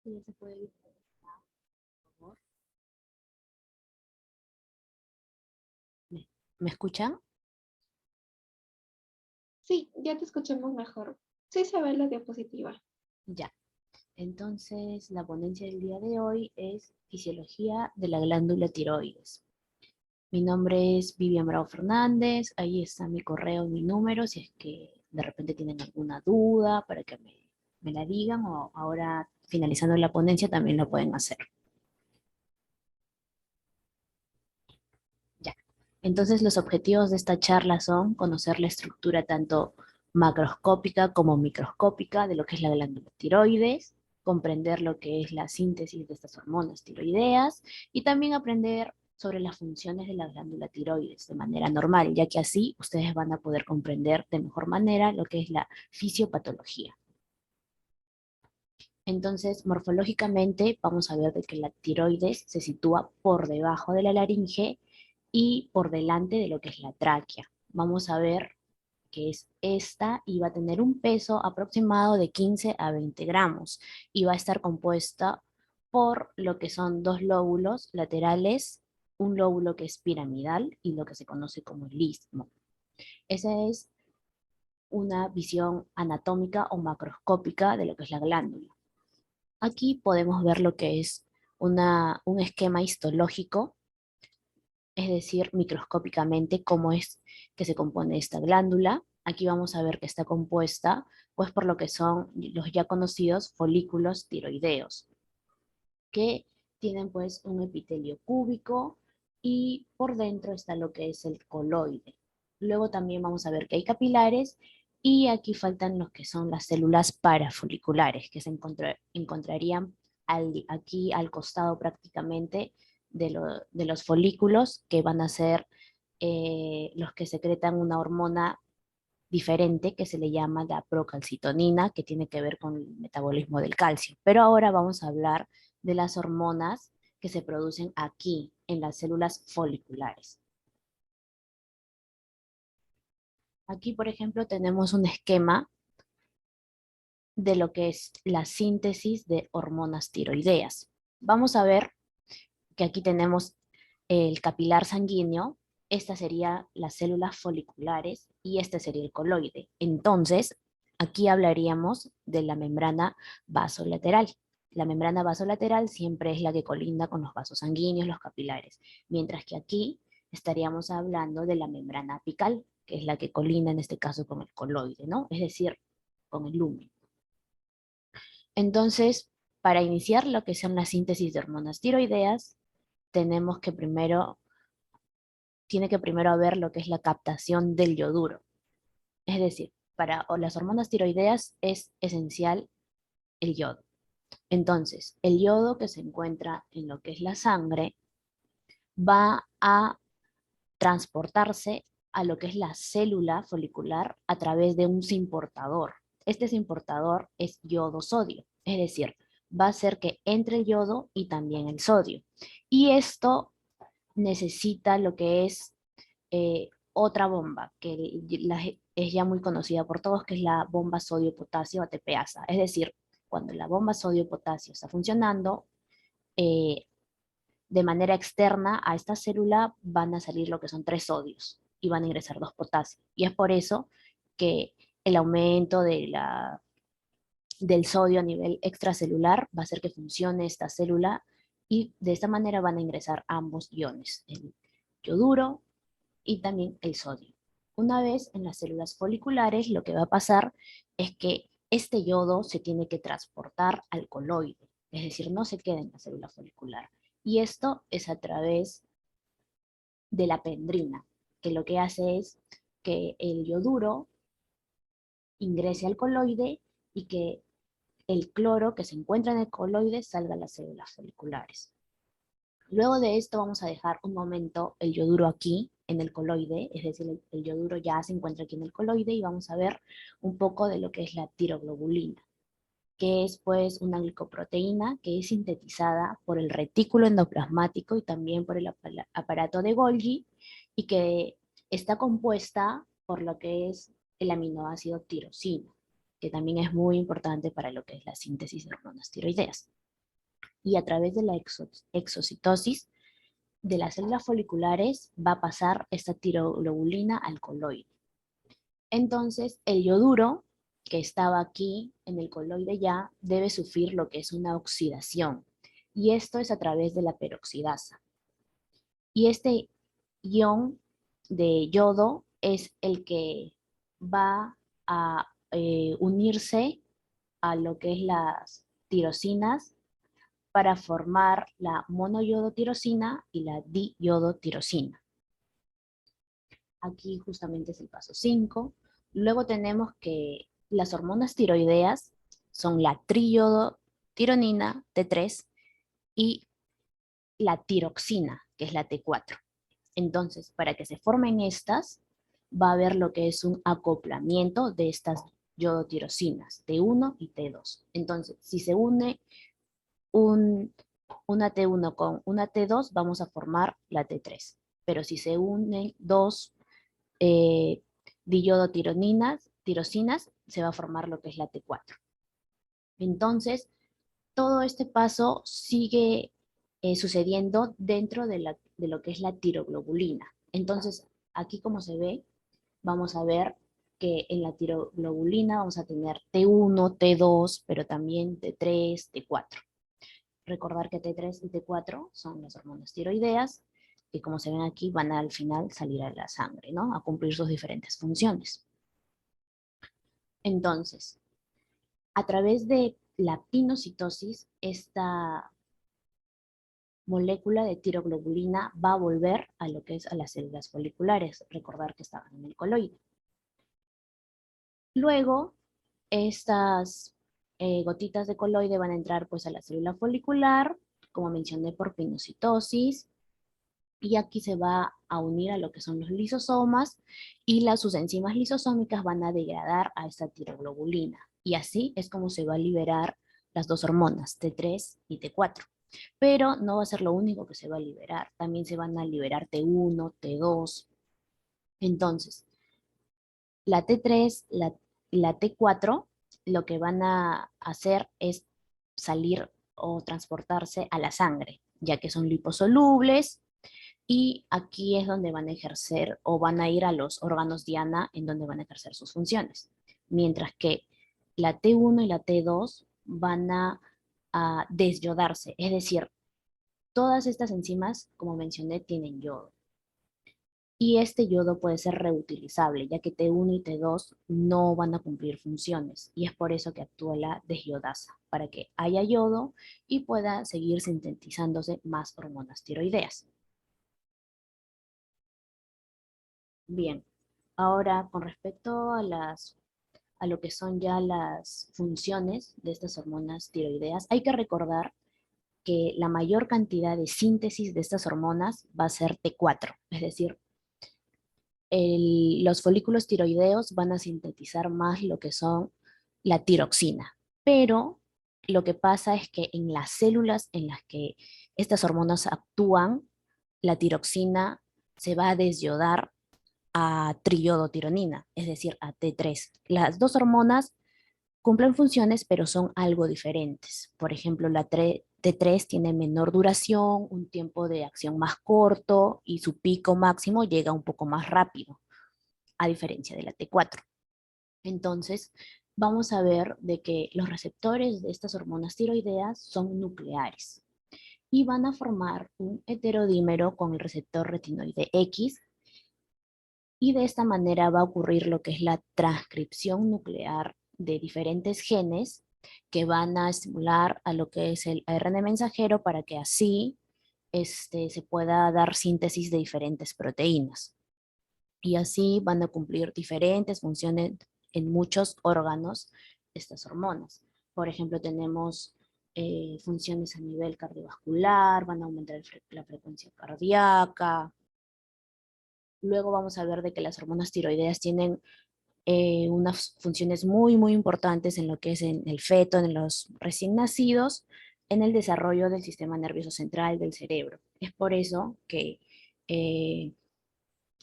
Ya se puede visualizar, por favor. ¿Me escuchan? Sí, ya te escuchamos mejor. Sí se ve la diapositiva. Ya. Entonces, la ponencia del día de hoy es fisiología de la glándula tiroides. Mi nombre es Vivian Bravo Fernández. Ahí está mi correo y mi número, si es que de repente tienen alguna duda para que me la digan, o ahora finalizando la ponencia también lo pueden hacer. Ya. Entonces, los objetivos de esta charla son conocer la estructura tanto macroscópica como microscópica de lo que es la glándula tiroides, comprender lo que es la síntesis de estas hormonas tiroideas y también aprender sobre las funciones de la glándula tiroides de manera normal, ya que así ustedes van a poder comprender de mejor manera lo que es la fisiopatología. Entonces, morfológicamente, vamos a ver de que la tiroides se sitúa por debajo de la laringe y por delante de lo que es la tráquea. Vamos a ver que es esta y va a tener un peso aproximado de 15 a 20 gramos y va a estar compuesta por lo que son dos lóbulos laterales, un lóbulo que es piramidal y lo que se conoce como el istmo. Esa es una visión anatómica o macroscópica de lo que es la glándula. Aquí podemos ver lo que es un esquema histológico, es decir, microscópicamente cómo es que se compone esta glándula. Aquí vamos a ver que está compuesta pues por lo que son los ya conocidos folículos tiroideos, que tienen pues un epitelio cúbico y por dentro está lo que es el coloide. Luego también vamos a ver que hay capilares y aquí faltan los que son las células parafoliculares, que encontrarían aquí al costado prácticamente de los folículos, que van a ser los que secretan una hormona diferente que se le llama la procalcitonina, que tiene que ver con el metabolismo del calcio. Pero ahora vamos a hablar de las hormonas que se producen aquí, en las células foliculares. Aquí, por ejemplo, tenemos un esquema de lo que es la síntesis de hormonas tiroideas. Vamos a ver que aquí tenemos el capilar sanguíneo, esta sería las células foliculares y este sería el coloide. Entonces, aquí hablaríamos de la membrana vasolateral. La membrana vasolateral siempre es la que colinda con los vasos sanguíneos, los capilares, mientras que aquí estaríamos hablando de la membrana apical, que es la que colinda en este caso con el coloide, ¿no? Es decir, con el lumen. Entonces, para iniciar lo que son la síntesis de hormonas tiroideas, tenemos que tiene que primero haber lo que es la captación del yoduro. Es decir, para las hormonas tiroideas es esencial el yodo. Entonces, el yodo que se encuentra en lo que es la sangre va a transportarse a lo que es la célula folicular a través de un simportador. Este simportador es yodo-sodio, es decir, va a hacer que entre el yodo y también el sodio. Y esto necesita lo que es otra bomba es ya muy conocida por todos, que es la bomba sodio-potasio ATPasa. Es decir, cuando la bomba sodio-potasio está funcionando, eh, de manera externa a esta célula van a salir lo que son tres sodios y van a ingresar dos potasios. Y es por eso que el aumento del sodio a nivel extracelular va a hacer que funcione esta célula y de esta manera van a ingresar ambos iones, el yoduro y también el sodio. Una vez en las células foliculares, lo que va a pasar es que este yodo se tiene que transportar al coloide, es decir, no se queda en la célula folicular. Y esto es a través de la pendrina, que lo que hace es que el yoduro ingrese al coloide y que el cloro que se encuentra en el coloide salga a las células foliculares. Luego de esto vamos a dejar un momento el yoduro aquí en el coloide, es decir, el yoduro ya se encuentra aquí en el coloide y vamos a ver un poco de lo que es la tiroglobulina, que es pues una glicoproteína que es sintetizada por el retículo endoplasmático y también por el aparato de Golgi y que está compuesta por lo que es el aminoácido tirosina, que también es muy importante para lo que es la síntesis de hormonas tiroideas. y a través de la exocitosis de las células foliculares va a pasar esta tiroglobulina al coloide. Entonces, el yoduro que estaba aquí en el coloide ya debe sufrir lo que es una oxidación, y esto es a través de la peroxidasa. Y este ion de yodo es el que va a unirse a lo que es las tirosinas para formar la monoyodotirosina y la diyodotirosina. Aquí justamente es el paso 5. Luego tenemos que las hormonas tiroideas son la triyodotironina T3 y la tiroxina, que es la T4. Entonces, para que se formen estas, va a haber lo que es un acoplamiento de estas yodotirosinas, T1 y T2. Entonces, si se une un, una T1 con una T2, vamos a formar la T3. Pero si se unen dos eh, tirosinas, se va a formar lo que es la T4. Entonces, todo este paso sigue sucediendo dentro de lo que es la tiroglobulina. Entonces, aquí como se ve, vamos a ver que en la tiroglobulina vamos a tener T1, T2, pero también T3, T4. Recordar que T3 y T4 son las hormonas tiroideas, que como se ven aquí van al final salir a la sangre, ¿no? A cumplir sus diferentes funciones. Entonces, a través de la pinocitosis, esta molécula de tiroglobulina va a volver a lo que es a las células foliculares, recordar que estaban en el coloide. Luego, estas gotitas de coloide van a entrar pues a la célula folicular, como mencioné, por pinocitosis, y aquí se va a unir a lo que son los lisosomas, y sus enzimas lisosómicas van a degradar a esta tiroglobulina, y así es como se va a liberar las dos hormonas, T3 y T4. Pero no va a ser lo único que se va a liberar, también se van a liberar T1, T2. Entonces, la T3, la T4, lo que van a hacer es salir o transportarse a la sangre, ya que son liposolubles, y aquí es donde van a ejercer o van a ir a los órganos diana en donde van a ejercer sus funciones. Mientras que la T1 y la T2 van a desyodarse, es decir, todas estas enzimas, como mencioné, tienen yodo. Y este yodo puede ser reutilizable, ya que T1 y T2 no van a cumplir funciones. Y es por eso que actúa la desyodasa, para que haya yodo y pueda seguir sintetizándose más hormonas tiroideas. Bien, ahora con respecto a lo que son ya las funciones de estas hormonas tiroideas, hay que recordar que la mayor cantidad de síntesis de estas hormonas va a ser T4, es decir, los folículos tiroideos van a sintetizar más lo que son la tiroxina. Pero lo que pasa es que en las células en las que estas hormonas actúan, la tiroxina se va a desyodar a triiodotironina, es decir, a T3. Las dos hormonas cumplen funciones, pero son algo diferentes. Por ejemplo, la T3 tiene menor duración, un tiempo de acción más corto y su pico máximo llega un poco más rápido, a diferencia de la T4. Entonces, vamos a ver de que los receptores de estas hormonas tiroideas son nucleares y van a formar un heterodímero con el receptor retinoide X, y de esta manera va a ocurrir lo que es la transcripción nuclear de diferentes genes que van a estimular a lo que es el ARN mensajero para que así se pueda dar síntesis de diferentes proteínas. Y así van a cumplir diferentes funciones en muchos órganos estas hormonas. Por ejemplo, tenemos funciones a nivel cardiovascular, van a aumentar la frecuencia cardíaca. Luego vamos a ver de que las hormonas tiroideas tienen unas funciones muy, muy importantes en lo que es en el feto, en los recién nacidos, en el desarrollo del sistema nervioso central del cerebro. Es por eso que eh,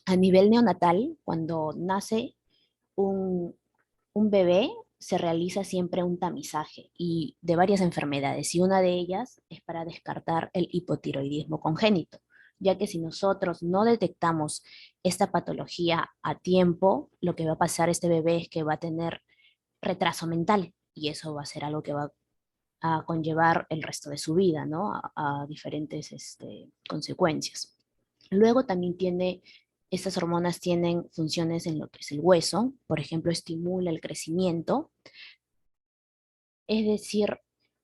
a nivel neonatal, cuando nace un, un bebé, se realiza siempre un tamizaje y de varias enfermedades, y una de ellas es para descartar el hipotiroidismo congénito, ya que si nosotros no detectamos esta patología a tiempo, lo que va a pasar a este bebé es que va a tener retraso mental, y eso va a ser algo que va a conllevar el resto de su vida, ¿no? A diferentes consecuencias. Luego también estas hormonas tienen funciones en lo que es el hueso, por ejemplo, estimula el crecimiento, es decir,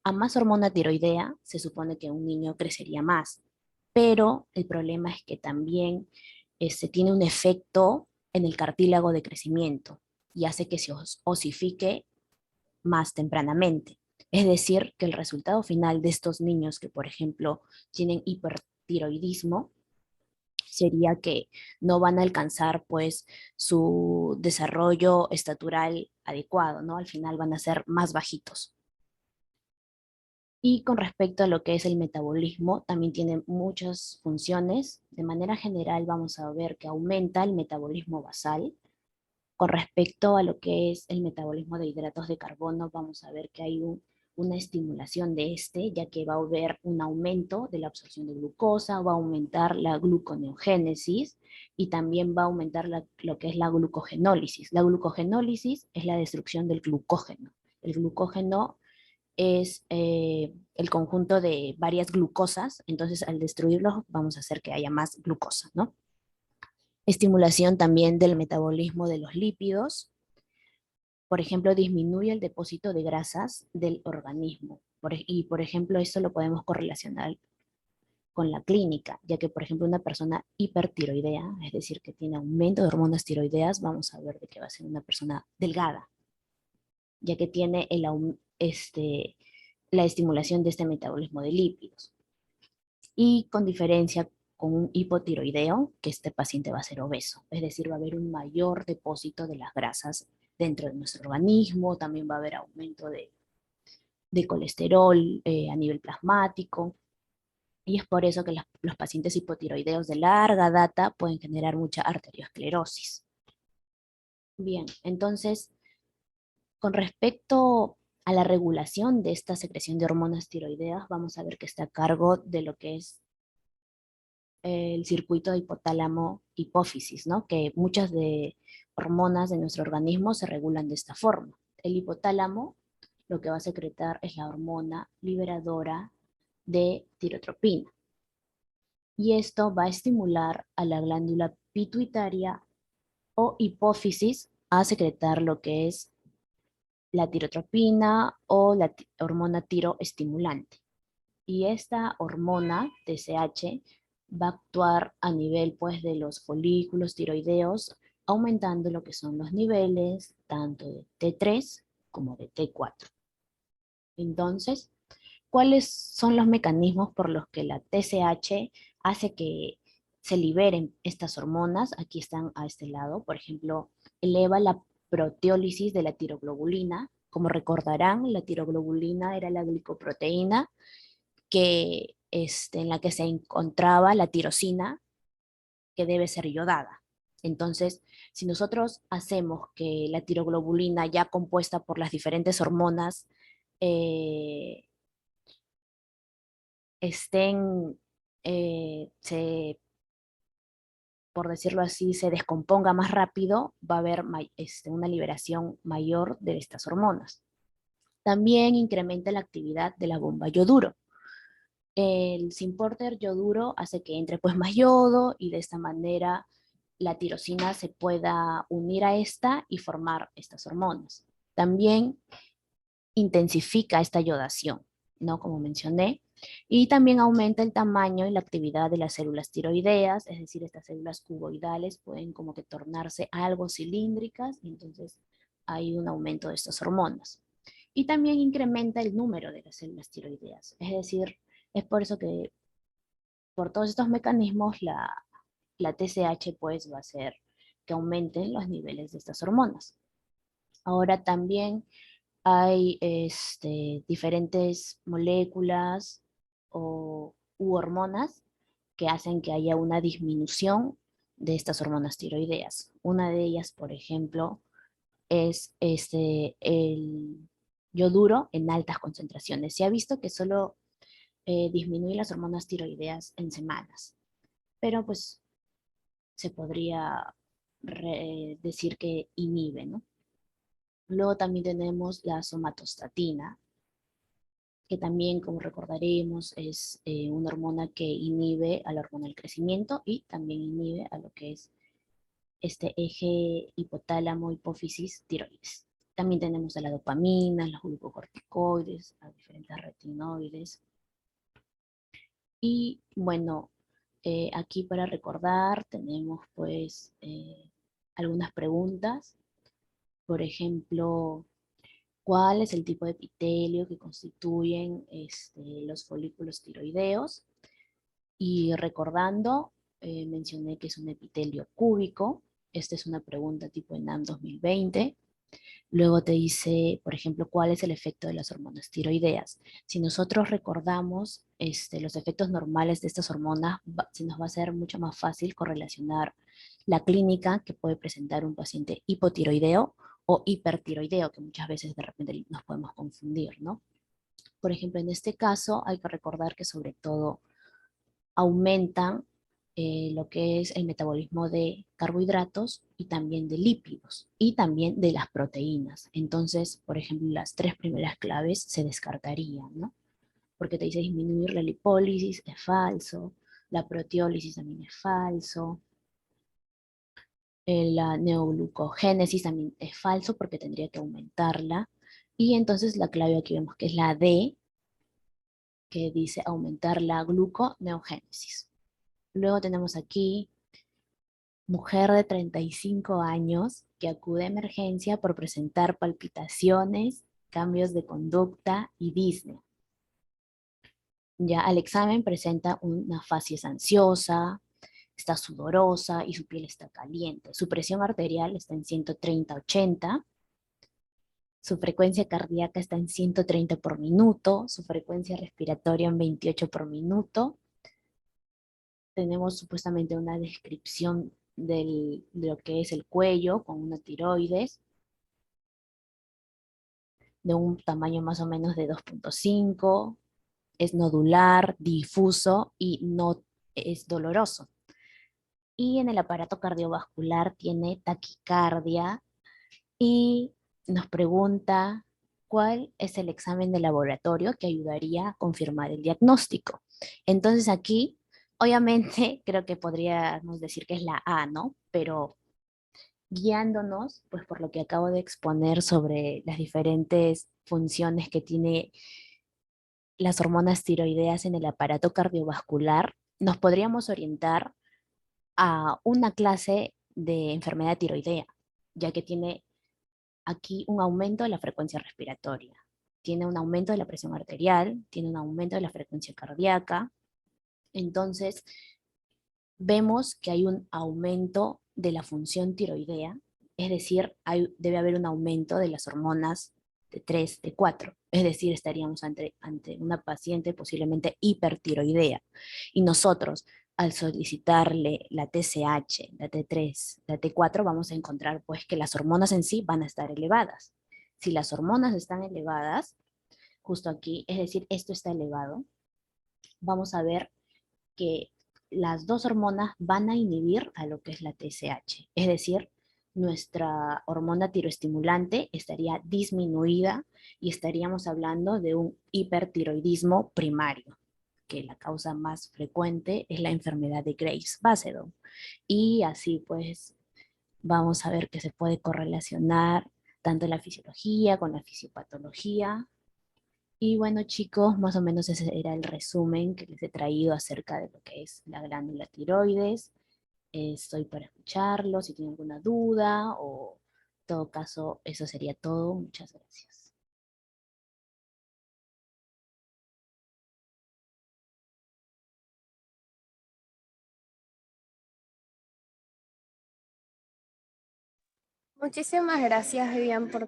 a más hormona tiroidea se supone que un niño crecería más, pero el problema es que también tiene un efecto en el cartílago de crecimiento y hace que se osifique más tempranamente. Es decir, que el resultado final de estos niños que, por ejemplo, tienen hipertiroidismo sería que no van a alcanzar pues su desarrollo estatural adecuado, ¿no? Al final van a ser más bajitos. Y con respecto a lo que es el metabolismo, también tiene muchas funciones. De manera general vamos a ver que aumenta el metabolismo basal. Con respecto a lo que es el metabolismo de hidratos de carbono, vamos a ver que hay una estimulación de ya que va a haber un aumento de la absorción de glucosa, va a aumentar la gluconeogénesis y también va a aumentar lo que es la glucogenólisis. La glucogenólisis es la destrucción del glucógeno. El glucógeno es el conjunto de varias glucosas, entonces al destruirlos vamos a hacer que haya más glucosa, ¿no? Estimulación también del metabolismo de los lípidos. Por ejemplo, disminuye el depósito de grasas del organismo. Y, por ejemplo, esto lo podemos correlacionar con la clínica, ya que, por ejemplo, una persona hipertiroidea, es decir, que tiene aumento de hormonas tiroideas, vamos a ver de que va a ser una persona delgada, ya que tiene la estimulación de este metabolismo de lípidos. Y con diferencia con un hipotiroideo, que este paciente va a ser obeso, es decir, va a haber un mayor depósito de las grasas dentro de nuestro organismo, también va a haber aumento de colesterol a nivel plasmático, y es por eso que los pacientes hipotiroideos de larga data pueden generar mucha arteriosclerosis. Bien, entonces, con respecto a la regulación de esta secreción de hormonas tiroideas, vamos a ver que está a cargo de lo que es el circuito de hipotálamo-hipófisis, ¿no? Que muchas de hormonas de nuestro organismo se regulan de esta forma. El hipotálamo lo que va a secretar es la hormona liberadora de tirotropina. Y esto va a estimular a la glándula pituitaria o hipófisis a secretar lo que es la tirotropina o la hormona tiroestimulante. Y esta hormona, TSH, va a actuar a nivel pues de los folículos tiroideos, aumentando lo que son los niveles tanto de T3 como de T4. Entonces, ¿cuáles son los mecanismos por los que la TSH hace que se liberen estas hormonas? Aquí están a este lado. Por ejemplo, eleva la proteólisis de la tiroglobulina. Como recordarán, la tiroglobulina era la glicoproteína en la que se encontraba la tirosina, que debe ser yodada. Entonces, si nosotros hacemos que la tiroglobulina, ya compuesta por las diferentes hormonas, eh, estén, por decirlo así, se descomponga más rápido, va a haber una liberación mayor de estas hormonas. También incrementa la actividad de la bomba yoduro. El Symporter yoduro hace que entre pues más yodo y de esta manera la tirosina se pueda unir a esta y formar estas hormonas. También intensifica esta yodación, ¿no? Como mencioné, y también aumenta el tamaño y la actividad de las células tiroideas, es decir, estas células cuboidales pueden como que tornarse algo cilíndricas y entonces hay un aumento de estas hormonas. Y también incrementa el número de las células tiroideas, es decir, es por eso que por todos estos mecanismos la TSH pues va a hacer que aumenten los niveles de estas hormonas. Ahora también hay diferentes moléculas u hormonas que hacen que haya una disminución de estas hormonas tiroideas. Una de ellas, por ejemplo, es el yoduro en altas concentraciones. Se ha visto que solo disminuye las hormonas tiroideas en semanas, pero pues se podría decir que inhibe, ¿no? Luego también tenemos la somatostatina, que también, como recordaremos, es una hormona que inhibe a la hormona del crecimiento y también inhibe a lo que es este eje hipotálamo, hipófisis, tiroides. También tenemos a la dopamina, los glucocorticoides, a diferentes retinoides. Y bueno, aquí para recordar tenemos pues algunas preguntas. Por ejemplo, ¿cuál es el tipo de epitelio que constituyen los folículos tiroideos? Y recordando, mencioné que es un epitelio cúbico. Esta es una pregunta tipo ENAM 2020. Luego te dice, por ejemplo, cuál es el efecto de las hormonas tiroideas. Si nosotros recordamos los efectos normales de estas hormonas, se nos va a hacer mucho más fácil correlacionar la clínica que puede presentar un paciente hipotiroideo o hipertiroideo, que muchas veces de repente nos podemos confundir, ¿no? Por ejemplo, en este caso hay que recordar que sobre todo aumentan lo que es el metabolismo de carbohidratos y también de lípidos y también de las proteínas. Entonces, por ejemplo, las tres primeras claves se descartarían, ¿no? Porque te dice disminuir la lipólisis, es falso, la proteólisis también es falso, la neoglucogénesis también es falso porque tendría que aumentarla. Y entonces la clave aquí vemos que es la D, que dice aumentar la gluconeogénesis. Luego tenemos aquí mujer de 35 años que acude a emergencia por presentar palpitaciones, cambios de conducta y disnea. Ya al examen presenta una facies ansiosa, está sudorosa y su piel está caliente. Su presión arterial está en 130/80, su frecuencia cardíaca está en 130 por minuto, su frecuencia respiratoria en 28 por minuto. Tenemos supuestamente una descripción de lo que es el cuello con una tiroides de un tamaño más o menos de 2.5, es nodular, difuso y no es doloroso. Y en el aparato cardiovascular tiene taquicardia y nos pregunta cuál es el examen de laboratorio que ayudaría a confirmar el diagnóstico. Entonces aquí, obviamente, creo que podríamos decir que es la A, ¿no? Pero guiándonos, pues por lo que acabo de exponer sobre las diferentes funciones que tiene las hormonas tiroideas en el aparato cardiovascular, nos podríamos orientar a una clase de enfermedad tiroidea, ya que tiene aquí un aumento de la frecuencia respiratoria, tiene un aumento de la presión arterial, tiene un aumento de la frecuencia cardíaca. Entonces, vemos que hay un aumento de la función tiroidea, es decir, debe haber un aumento de las hormonas de 3, de 4. Es decir, estaríamos ante una paciente posiblemente hipertiroidea. Y nosotros, al solicitarle la TSH, la T3, la T4, vamos a encontrar pues que las hormonas en sí van a estar elevadas. Si las hormonas están elevadas, justo aquí, es decir, esto está elevado, vamos a ver que las dos hormonas van a inhibir a lo que es la TSH. Es decir, nuestra hormona tiroestimulante estaría disminuida y estaríamos hablando de un hipertiroidismo primario, que la causa más frecuente es la enfermedad de Graves-Basedow. Y así pues vamos a ver que se puede correlacionar tanto la fisiología con la fisiopatología. Y bueno, chicos, más o menos ese era el resumen que les he traído acerca de lo que es la glándula tiroides. Estoy para escucharlo, si tienen alguna duda o en todo caso, eso sería todo. Muchas gracias. Muchísimas gracias, Vivian, por